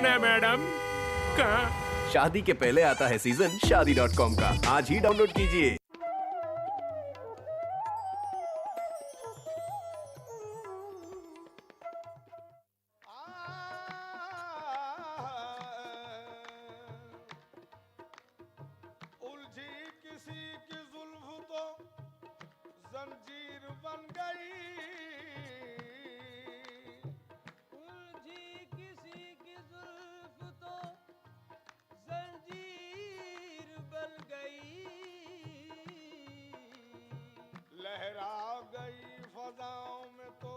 कौन है मैडम? कहाँ? शादी के पहले आता है सीजन शादी.com का। आज ही डाउनलोड कीजिए। उलझी किसी की जुल्फ तो जंजीर बन गई, उलझी किसी की जुल्फ तो जंजीर बन गई, लहरा गई फजाओं में तो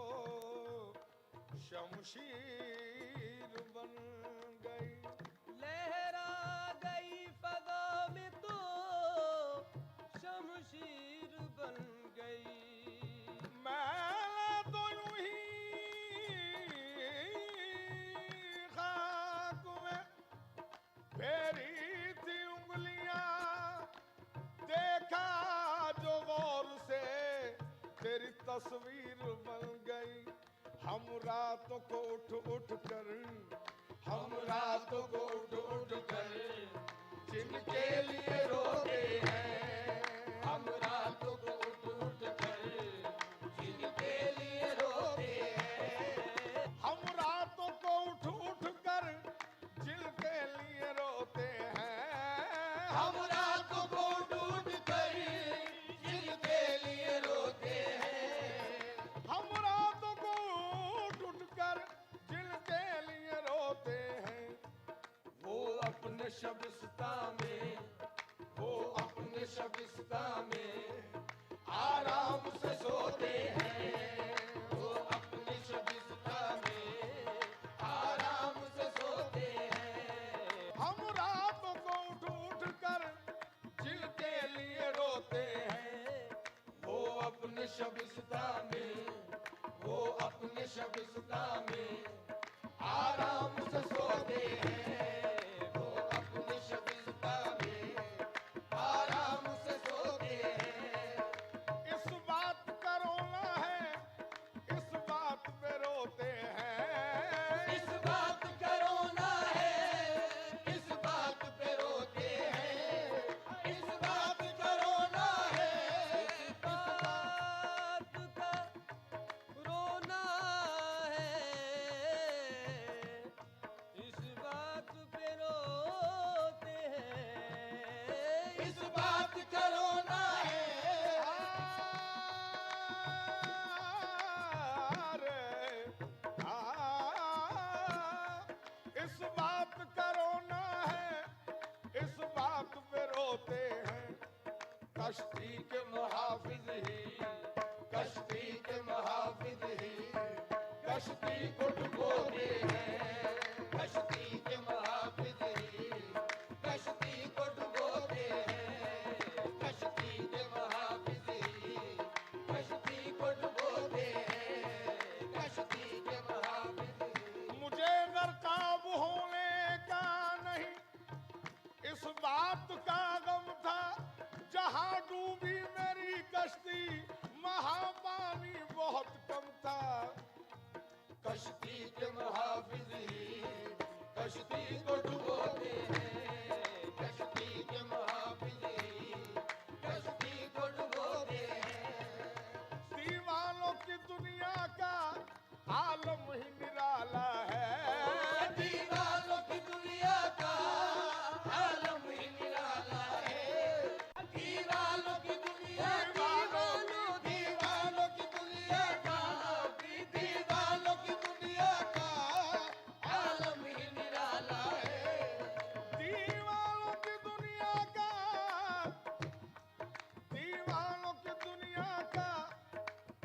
शमशीर बन गई। लहरा गई फजा में तो शमशीर बन गई। मैं तो यूं ही खाक में फेरी थी उंगलियां, देखा जो गौर से तेरी तस्वीर बन गई। हम रातों को उठ उठ कर, हम रातों को उठ उठ कर जिनके लिए रोते हैं, हम रातों को उठ उठ कर जिनके लिए रोते हैं, हम रातों को उठ उठ कर जिनके लिए रोते हैं, हम रातों को उठ उठ कर जिनके लिए रोते हैं, हम रातों को उठ उठ कर जिनके लिए रोते हैं। वो अपने शबिस्ता में, वो अपने शबिस्ता में आराम से सोते हैं, वो अपने शबिस्ता में आराम से सोते हैं। हम रातों को उठ उठ कर जिनके लिए रोते हैं, वो अपने शबिस्ता में, वो अपने शबिस्ता में आराम से सोते हैं, वो अपने शबिस्ता में आराम से सोते हैं। इस बात का रोना है, इस बात पे रोते हैं, इस बात का रोना है, इस बात पे रोते हैं, इस बात का रोना है, इस बात का रोना है, इस बात पे रोते हैं, इस बात का रोना है। इस बात का रोना है, इस बात पे रोते हैं। कश्ती के मुहाफिज ही, कश्ती के मुहाफिज ही कश्ती को डुबोते हैं, कश्ती के मुहाफिज ही कश्ती को डुबोते हैं, कश्ती के मुहाफिज ही कश्ती को डुबोते हैं, कश्ती के मुहाफिज ही। मुझे गरकाब होने का नहीं इस बात का गम था, जहां डूबी मेरी कश्ती महापानी बहुत कम था। कश्ती के मुहाफिज ही कश्ती को डुबोते हैं, कश्ती के मुहाफिज ही कश्ती को डुबोते हैं। दीवानों की दुनिया का आलम ही निराला है, दीवानों की दुनिया का आलम ही निराला है, दीवानों की दुनिया दीवानों दीवानों की दुनिया का, दीवानों की दुनिया का आलम ही निराला है, दीवानों की दुनिया का, दीवानों की दुनिया का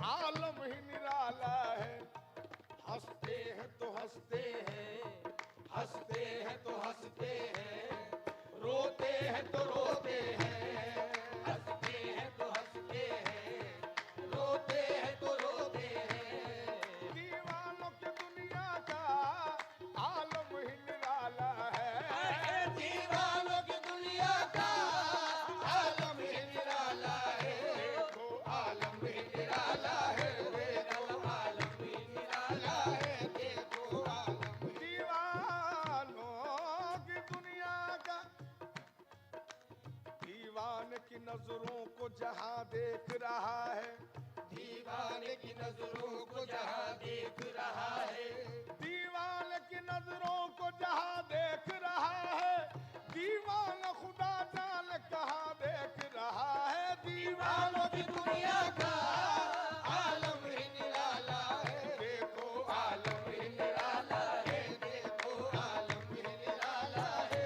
आलम ही निराला है। हंसते हैं तो हंसते हैं, हंसते हैं तो हंसते हैं, रोते हैं तो रोते हैं, हंसते हैं तो हंसते हैं, रोते हैं तो रोते हैं। दीवानों की दुनिया का आलम ही निराला है, दीवानों की दुनिया का आलम ही निराला है। देखो आलम ही निराला है, देखो आलम ही निराला है, देखो आलम दीवानों नजरों को जहां देख रहा है, दीवाने की नजरों को जहां देख रहा है, दीवाने की नजरों को जहां देख रहा है, दीवाना खुदा जान कहाँ देख रहा है, दीवानों की दुनिया का आलम ही निराला है, देखो आलम ही निराला है, देखो आलम ही निराला है,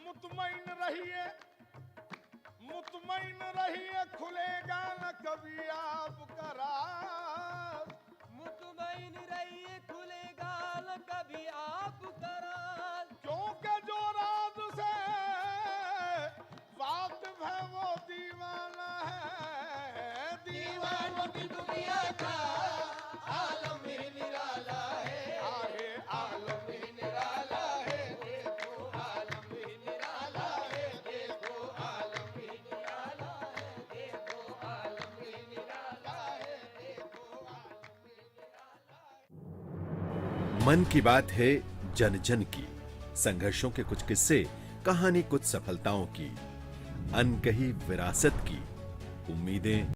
मुतमईन रहिए, मुतमईन रहिए, खुलेगा न कभी आपका राज, मुतमईन रहिए खुलेगा न कभी आपका राज, क्योंकि जो राज से वाकिफ है वो दीवाना है, दीवानों की दुनिया का आलम ही निराला है, आहे आलम ही निराला है, देखो आलम ही निराला है, देखो आलम ही निराला है, देखो आलम ही निराला है, देखो आलम ही निराला है। मन की बात है जन जन की, संघर्षों के कुछ किस्से, कहानी कुछ सफलताओं की, अनकही विरासत की, उम्मीदें